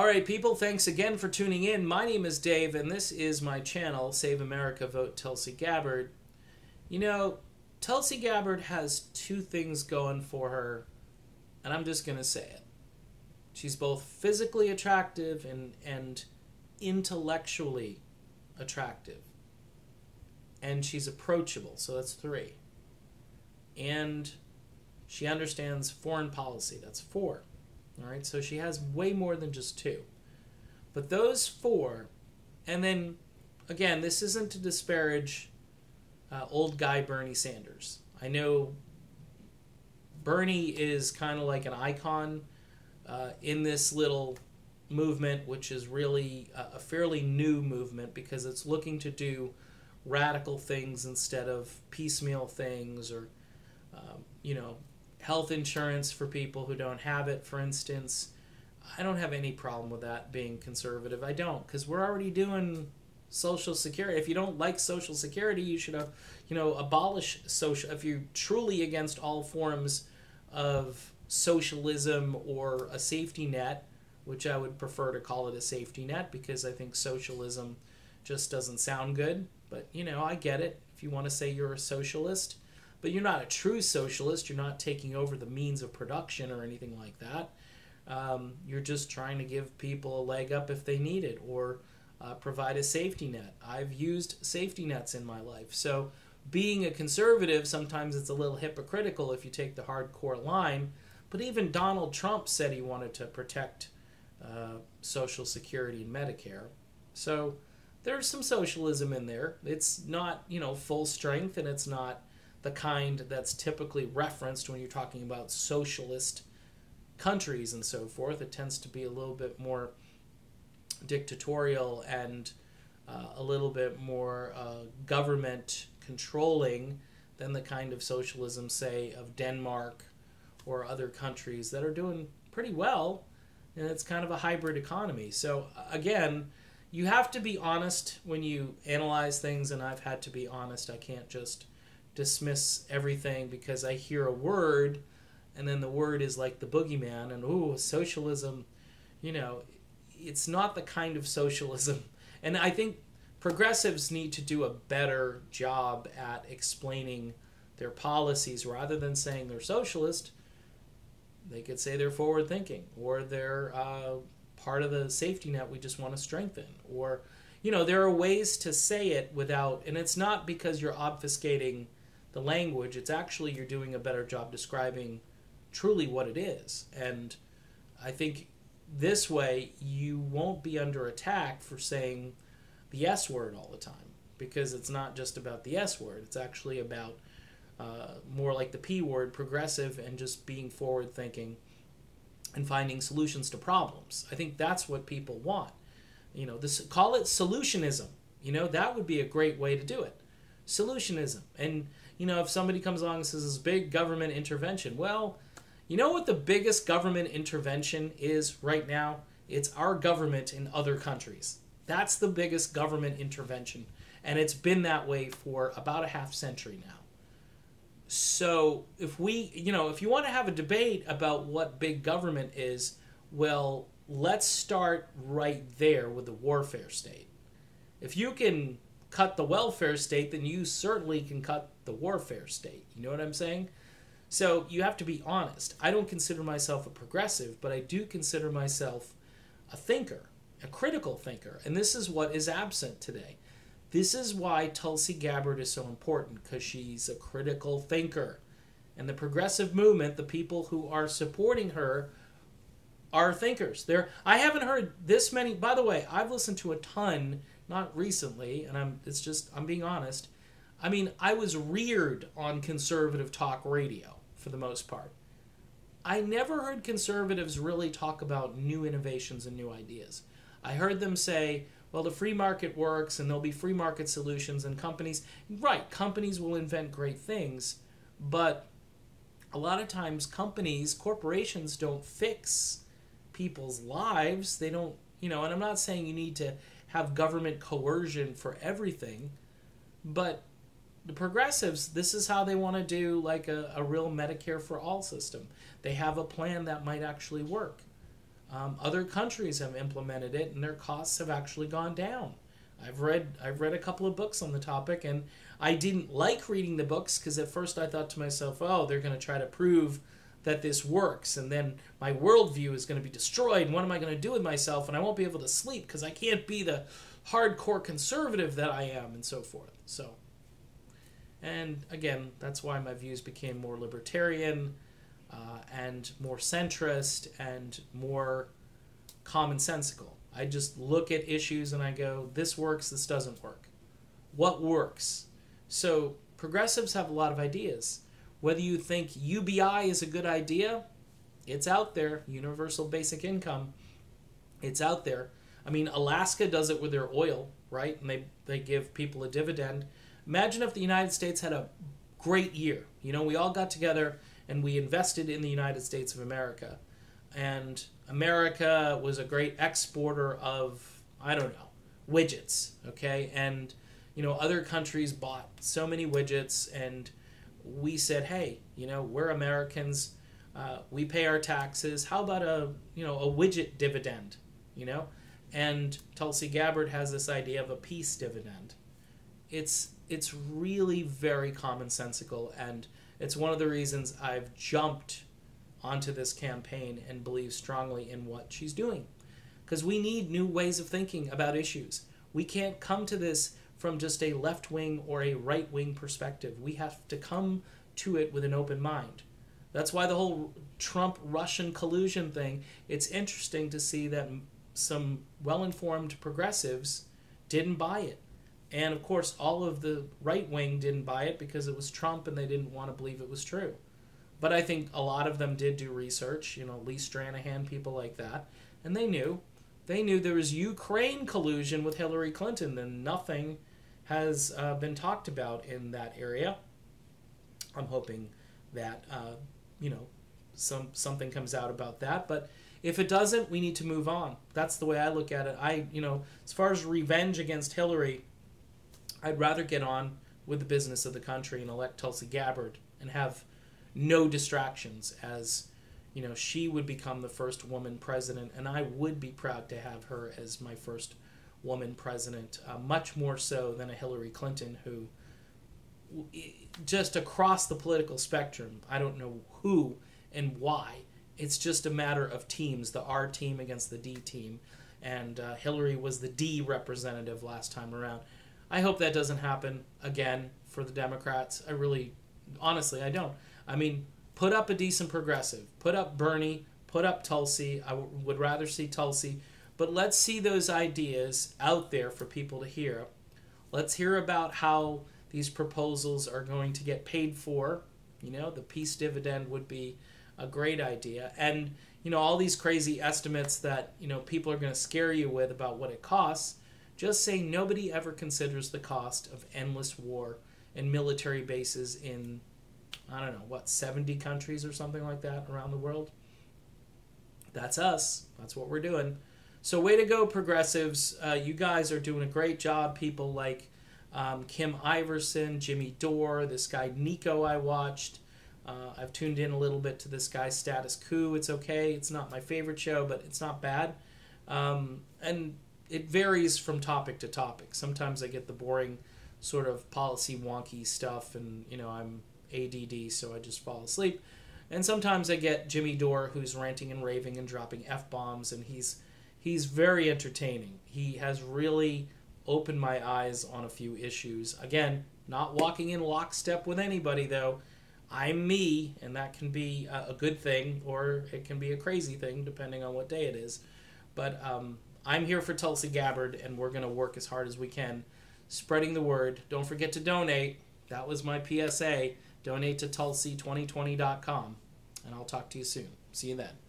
All right, people, thanks again for tuning in. My name is Dave, and this is my channel, Save America, Vote Tulsi Gabbard. You know, Tulsi Gabbard has two things going for her, and I'm just going to say it. She's both physically attractive and intellectually attractive. And she's approachable, so that's 3. And she understands foreign policy, that's 4. All right, so she has way more than just 2. But those 4, and then, again, this isn't to disparage old guy Bernie Sanders. I know Bernie is kind of like an icon in this little movement, which is really a fairly new movement because it's looking to do radical things instead of piecemeal things, or, health insurance for people who don't have it, for instance. I don't have any problem with that being conservative. I don't, because we're already doing Social Security. If you don't like Social Security, you should have, abolish social. If you're truly against all forms of socialism or a safety net, which I would prefer to call it a safety net because I think socialism just doesn't sound good. But, I get it. If you want to say you're a socialist, but you're not a true socialist, you're not taking over the means of production or anything like that. You're just trying to give people a leg up if they need it, or provide a safety net. I've used safety nets in my life. So being a conservative, sometimes it's a little hypocritical if you take the hardcore line. But even Donald Trump said he wanted to protect Social Security and Medicare. So there's some socialism in there. It's not, full strength, and it's not the kind that's typically referenced when you're talking about socialist countries and so forth. It tends to be a little bit more dictatorial and a little bit more government controlling than the kind of socialism, say, of Denmark or other countries that are doing pretty well, and it's kind of a hybrid economy. So again, you have to be honest when you analyze things, and I've had to be honest. I can't just dismiss everything because I hear a word, and then the word is like the boogeyman, and ooh, socialism, it's not the kind of socialism. And I think progressives need to do a better job at explaining their policies. Rather than saying they're socialist, they could say they're forward thinking, or they're part of the safety net we just want to strengthen, or there are ways to say it without, and it's not because you're obfuscating the language, it's actually you're doing a better job describing truly what it is. And I think this way you won't be under attack for saying the S word all the time, because it's not just about the S word, it's actually about more like the P word, progressive, and just being forward thinking and finding solutions to problems. I think that's what people want. Call it solutionism. That would be a great way to do it. Solutionism. And if somebody comes along and says this big government intervention, well, you know what the biggest government intervention is right now? It's our government in other countries. That's the biggest government intervention. And it's been that way for about a half century now. So if if you want to have a debate about what big government is, well, let's start right there with the warfare state. If you can cut the welfare state, then you certainly can cut the warfare state. You know what I'm saying? So you have to be honest. I don't consider myself a progressive, but I do consider myself a thinker, a critical thinker. And this is what is absent today. This is why Tulsi Gabbard is so important, because she's a critical thinker. And the progressive movement, the people who are supporting her, are thinkers. I haven't heard this many. By the way, I've listened to a ton, not recently, and I'm being honest. I mean, I was reared on conservative talk radio for the most part. I never heard conservatives really talk about new innovations and new ideas. I heard them say, well, the free market works and there'll be free market solutions, and companies will invent great things, but a lot of times corporations don't fix people's lives. They don't, and I'm not saying you need to have government coercion for everything, but the progressives, this is how they want to do like a real Medicare for all system. They have a plan that might actually work. Other countries have implemented it, and their costs have actually gone down. I've read a couple of books on the topic, and I didn't like reading the books because at first I thought to myself, oh, they're going to try to prove that this works, and then my worldview is going to be destroyed, and what am I going to do with myself, and I won't be able to sleep because I can't be the hardcore conservative that I am, and so forth. So, and again, that's why my views became more libertarian and more centrist and more commonsensical. I just look at issues and I go, this works, this doesn't work. What works? So progressives have a lot of ideas. Whether you think UBI is a good idea, it's out there. Universal basic income, it's out there. I mean, Alaska does it with their oil, right? And they give people a dividend. Imagine if the United States had a great year. You know, we all got together and we invested in the United States of America. And America was a great exporter of, I don't know, widgets, okay? And, you know, other countries bought so many widgets, and we said, hey, you know, we're Americans, we pay our taxes, how about a widget dividend, you know? And Tulsi Gabbard has this idea of a peace dividend. It's really very commonsensical, and it's one of the reasons I've jumped onto this campaign and believe strongly in what she's doing. Because we need new ways of thinking about issues. We can't come to this from just a left-wing or a right-wing perspective. We have to come to it with an open mind. That's why the whole Trump-Russian collusion thing, it's interesting to see that some well-informed progressives didn't buy it. And of course, all of the right-wing didn't buy it because it was Trump and they didn't want to believe it was true. But I think a lot of them did do research, you know, Lee Stranahan, people like that, and they knew. They knew there was Ukraine collusion with Hillary Clinton, and nothing has been talked about in that area. I'm hoping that, something comes out about that. But if it doesn't, we need to move on. That's the way I look at it. As far as revenge against Hillary, I'd rather get on with the business of the country and elect Tulsi Gabbard and have no distractions, as you know, she would become the first woman president, and I would be proud to have her as my first woman president, much more so than a Hillary Clinton, who just across the political spectrum, I don't know who and why. It's just a matter of teams, the R team against the D team, and Hillary was the D representative last time around. I hope that doesn't happen again for the Democrats. Honestly, I don't. I mean, put up a decent progressive. Put up Bernie. Put up Tulsi. I would rather see Tulsi. But let's see those ideas out there for people to hear. Let's hear about how these proposals are going to get paid for. You know, the peace dividend would be a great idea. And, you know, all these crazy estimates that, you know, people are going to scare you with about what it costs. Just say nobody ever considers the cost of endless war and military bases in, I don't know, 70 countries or something like that around the world? That's us. That's what we're doing. So way to go, progressives. You guys are doing a great job. People like Kim Iverson, Jimmy Dore, this guy Nico I watched. I've tuned in a little bit to this guy Status Quo. It's okay. It's not my favorite show, but it's not bad. And it varies from topic to topic. Sometimes I get the boring sort of policy wonky stuff, and, you know, I'm ADD, so I just fall asleep. And sometimes I get Jimmy Dore, who's ranting and raving and dropping F-bombs, and he's very entertaining. He has really opened my eyes on a few issues. Again, not walking in lockstep with anybody, though. I'm me, and that can be a good thing, or it can be a crazy thing, depending on what day it is. But I'm here for Tulsi Gabbard, and we're going to work as hard as we can, spreading the word. Don't forget to donate. That was my PSA. Donate to Tulsi2020.com, and I'll talk to you soon. See you then.